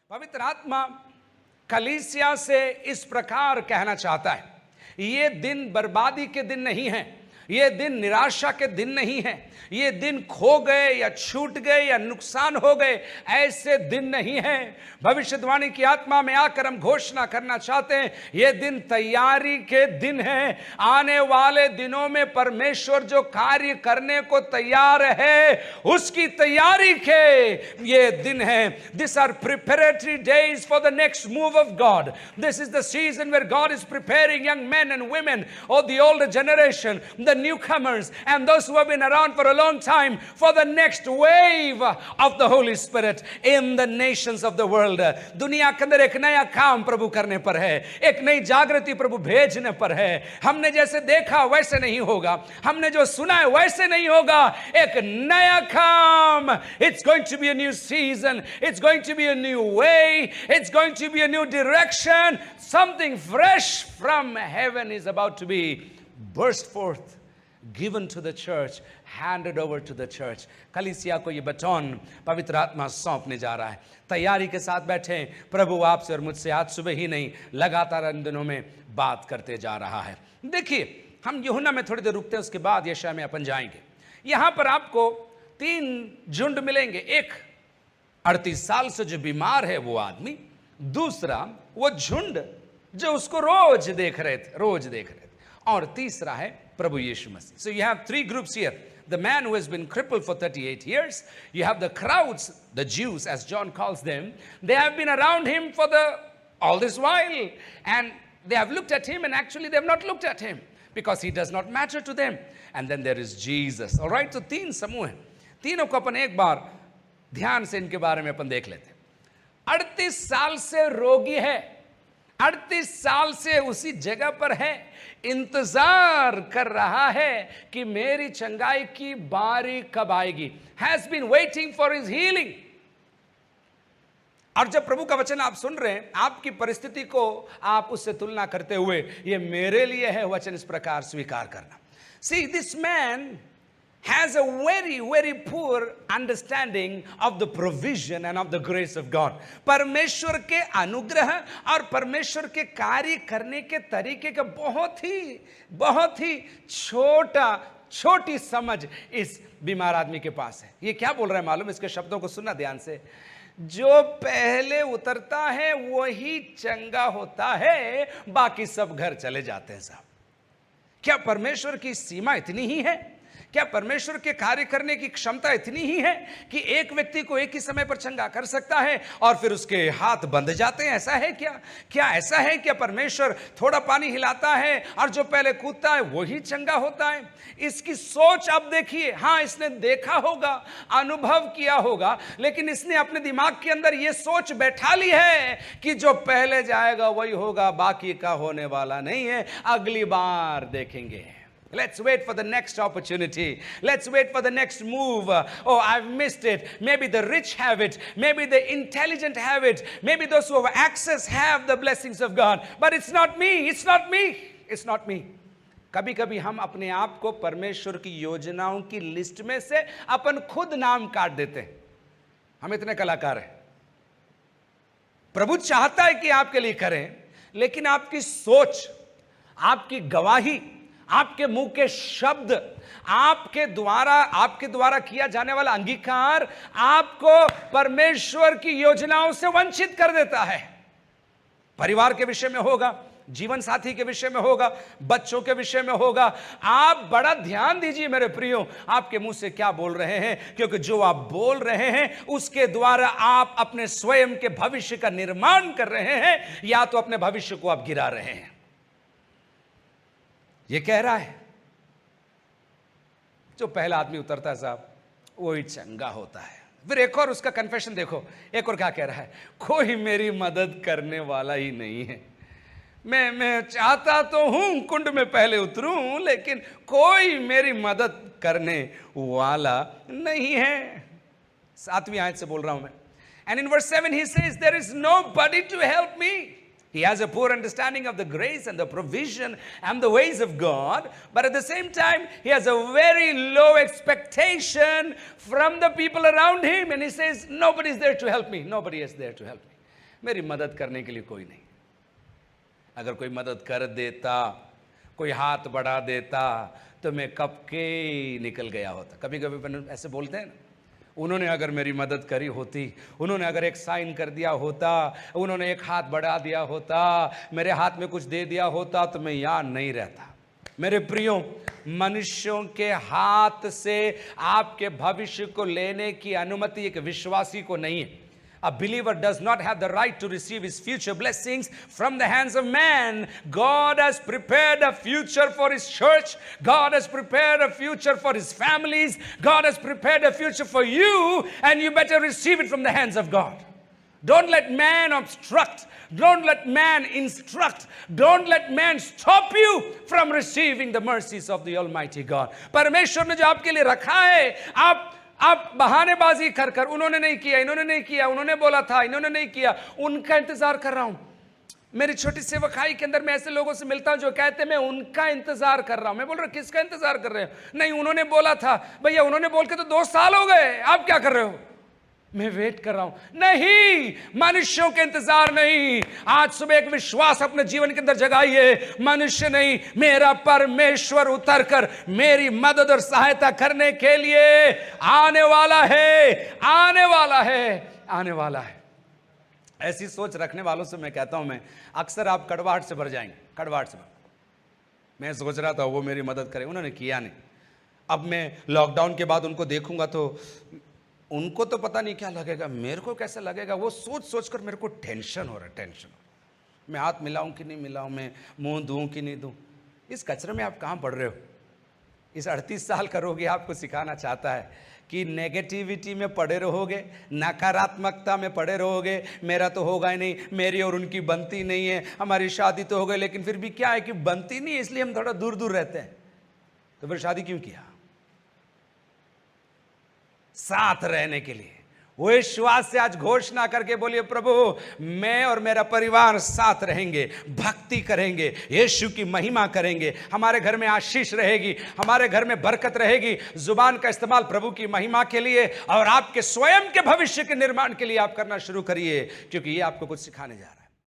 पवित्र आत्मा कलीसिया से इस प्रकार कहना चाहता है, ये दिन बर्बादी के दिन नहीं है, ये दिन निराशा के दिन नहीं है, ये दिन खो गए या छूट गए या नुकसान हो गए ऐसे दिन नहीं है। भविष्यवाणी की आत्मा में आकर हम घोषणा करना चाहते हैं, ये दिन तैयारी के दिन है। आने वाले दिनों में परमेश्वर जो कार्य करने को तैयार है उसकी तैयारी के ये दिन है। This are preparatory days for the next move of God. This is the season where God is preparing young men and women of the older generation, the newcomers and those who have been around for a long time, for the next wave of the Holy Spirit in the nations of the world. दुनिया के अंदर एक नया काम प्रभु करने पर है, एक नई जागृति प्रभु भेजने पर है। हमने जैसे देखा वैसे नहीं होगा, हमने जो सुना है वैसे नहीं होगा, एक नया काम। It's going to be a new season, it's going to be a new way, it's going to be a new direction. Something fresh from heaven is about to be burst forth, given to the church, handed over to the church. कलीसिया को ये button पवित्र आत्मा सौंपने जा रहा है। तैयारी के साथ बैठे प्रभु आपसे और मुझसे आज सुबह ही नहीं, लगातार इन दिनों में बात करते जा रहा है। देखिए, हम यूहन्ना में थोड़ी देर रुकते हैं, उसके बाद यशायाह में अपन जाएंगे। यहां पर आपको 3 झुंड मिलेंगे। एक 38 साल से जो बीमार है वो आदमी, दूसरा वो झुंड जो उसको रोज देख रहे थे, और तीसरा है प्रभु यीशु मसीह। So you have 3 groups here. The man who has been crippled for 38 years. You have the crowds, the Jews as John calls them. They have been around him for all this while, and they have looked at him, and actually they have not looked at him because he does not matter to them. And then there is Jesus. All right, so 3 समूह हैं। तीनों को अपन एक बार ध्यान से इनके बारे में अपन देख लेते हैं। 38 साल से रोगी है, 38 साल से उसी जगह पर है, इंतजार कर रहा है कि मेरी चंगाई की बारी कब आएगी। Has been waiting for his healing. और जब प्रभु का वचन आप सुन रहे हैं, आपकी परिस्थिति को आप उससे तुलना करते हुए, ये मेरे लिए है वचन इस प्रकार स्वीकार करना। See, this man has a very, very poor understanding of the provision and of the grace of God. परमेश्वर के अनुग्रह और परमेश्वर के कार्य करने के तरीके का बहुत ही छोटी समझ इस बीमार आदमी के पास है। ये क्या बोल रहा है मालूम? इसके शब्दों को सुनना ध्यान से। जो पहले उतरता है वही चंगा होता है, बाकी सब घर चले जाते हैं साहब। क्या परमेश्वर की सीमा इतनी ही है? क्या परमेश्वर के कार्य करने की क्षमता इतनी ही है कि एक व्यक्ति को एक ही समय पर चंगा कर सकता है और फिर उसके हाथ बंध जाते हैं? ऐसा है क्या ऐसा है? क्या परमेश्वर थोड़ा पानी हिलाता है और जो पहले कूदता है वही चंगा होता है? इसकी सोच आप देखिए। हाँ, इसने देखा होगा, अनुभव किया होगा, लेकिन इसने अपने दिमाग के अंदर यह सोच बैठा ली है कि जो पहले जाएगा वही होगा, बाकी का होने वाला नहीं है, अगली बार देखेंगे। Let's wait for the next opportunity. Let's wait for the next move. Oh, I've missed it. Maybe the rich have it. Maybe the intelligent have it. Maybe those who have access have the blessings of God. But it's not me. It's not me. It's not me. कभी कभी हम अपने आप को परमेश्वर की योजनाओं की लिस्ट में से अपन खुद नाम काट देते हैं। हम इतने कलाकार हैं। प्रभु चाहता है कि आपके लिए करें, लेकिन आपकी सोच, आपकी गवाही, आपके मुंह के शब्द, आपके द्वारा किया जाने वाला अंगीकार आपको परमेश्वर की योजनाओं से वंचित कर देता है। परिवार के विषय में होगा, जीवन साथी के विषय में होगा, बच्चों के विषय में होगा। आप बड़ा ध्यान दीजिए मेरे प्रियो, आपके मुंह से क्या बोल रहे हैं, क्योंकि जो आप बोल रहे हैं उसके द्वारा आप अपने स्वयं के भविष्य का निर्माण कर रहे हैं, या तो अपने भविष्य को आप गिरा रहे हैं। ये कह रहा है जो पहला आदमी उतरता है साहब वही चंगा होता है। फिर एक और उसका कन्फेशन देखो, एक और क्या कह रहा है? कोई मेरी मदद करने वाला ही नहीं है। मैं चाहता तो हूं कुंड में पहले उतरूं, लेकिन कोई मेरी मदद करने वाला नहीं है। 7वीं आयत से बोल रहा हूं मैं। And in verse 7 he says, there is nobody to help me. He has a poor understanding of the grace and the provision and the ways of God, but at the same time, he has a very low expectation from the people around him, and he says, nobody is there to help me. Nobody is there to help me. मेरी मदद करने के लिए कोई नहीं। अगर कोई मदद कर देता, कोई हाथ बढ़ा देता, तो मैं कब के निकल गया होता। कभी कभी ऐसे बोलते हैं ना, उन्होंने अगर मेरी मदद करी होती, उन्होंने अगर एक साइन कर दिया होता, उन्होंने एक हाथ बढ़ा दिया होता, मेरे हाथ में कुछ दे दिया होता, तो मैं यहाँ नहीं रहता। मेरे प्रियो, मनुष्यों के हाथ से आपके भविष्य को लेने की अनुमति एक विश्वासी को नहीं है। A believer does not have the right to receive his future blessings from the hands of man. God has prepared a future for his church. God has prepared a future for his families. God has prepared a future for you, and you better receive it from the hands of God. Don't let man obstruct. Don't let man instruct. Don't let man stop you from receiving the mercies of the Almighty God. परमेश्वर ने जो आपके लिए रखा है, आप बहानेबाजी कर कर, उन्होंने नहीं किया, इन्होंने नहीं किया, उन्होंने बोला था, इन्होंने नहीं किया, उनका इंतजार कर रहा हूं। मेरी छोटी सेवकाई के अंदर मैं ऐसे लोगों से मिलता हूं जो कहते हैं मैं उनका इंतजार कर रहा हूं। मैं बोल रहा हूं किसका इंतजार कर रहे हो? नहीं, उन्होंने बोला था। भैया उन्होंने बोल के तो 2 साल हो गए, आप क्या कर रहे हो? मैं वेट कर रहा हूं। नहीं, मनुष्यों के इंतजार नहीं। आज सुबह एक विश्वास अपने जीवन के अंदर जगाइए, मनुष्य नहीं, मेरा परमेश्वर उतर कर मेरी मदद और सहायता करने के लिए आने वाला है, आने वाला है, आने वाला है। ऐसी सोच रखने वालों से मैं कहता हूं, मैं अक्सर आप कड़वाहट से भर जाएंगे, कड़वाहट से। मैं सोच रहा था वो मेरी मदद करे, उन्होंने किया नहीं। अब मैं लॉकडाउन के बाद उनको देखूंगा तो उनको तो पता नहीं क्या लगेगा, मेरे को कैसा लगेगा, वो सोच सोच कर मेरे को टेंशन हो रहा है, टेंशन। मैं हाथ मिलाऊं कि नहीं मिलाऊं, मैं मुंह दूं कि नहीं दूं। इस कचरे में आप कहाँ पढ़ रहे हो? इस 38 साल का रोगी आपको सिखाना चाहता है कि नेगेटिविटी में पड़े रहोगे, नकारात्मकता में पड़े रहोगे, मेरा तो होगा ही नहीं, मेरी और उनकी बनती नहीं है, हमारी शादी तो हो गई लेकिन फिर भी क्या है कि बनती नहीं है, इसलिए हम थोड़ा दूर दूर रहते हैं। तो फिर शादी क्यों किया? साथ रहने के लिए। वो विश्वास से आज घोषणा करके बोलिए, प्रभु मैं और मेरा परिवार साथ रहेंगे, भक्ति करेंगे, यीशु की महिमा करेंगे, हमारे घर में आशीष रहेगी, हमारे घर में बरकत रहेगी। जुबान का इस्तेमाल प्रभु की महिमा के लिए और आपके स्वयं के भविष्य के निर्माण के लिए आप करना शुरू करिए, क्योंकि ये आपको कुछ सिखाने जा रहा है।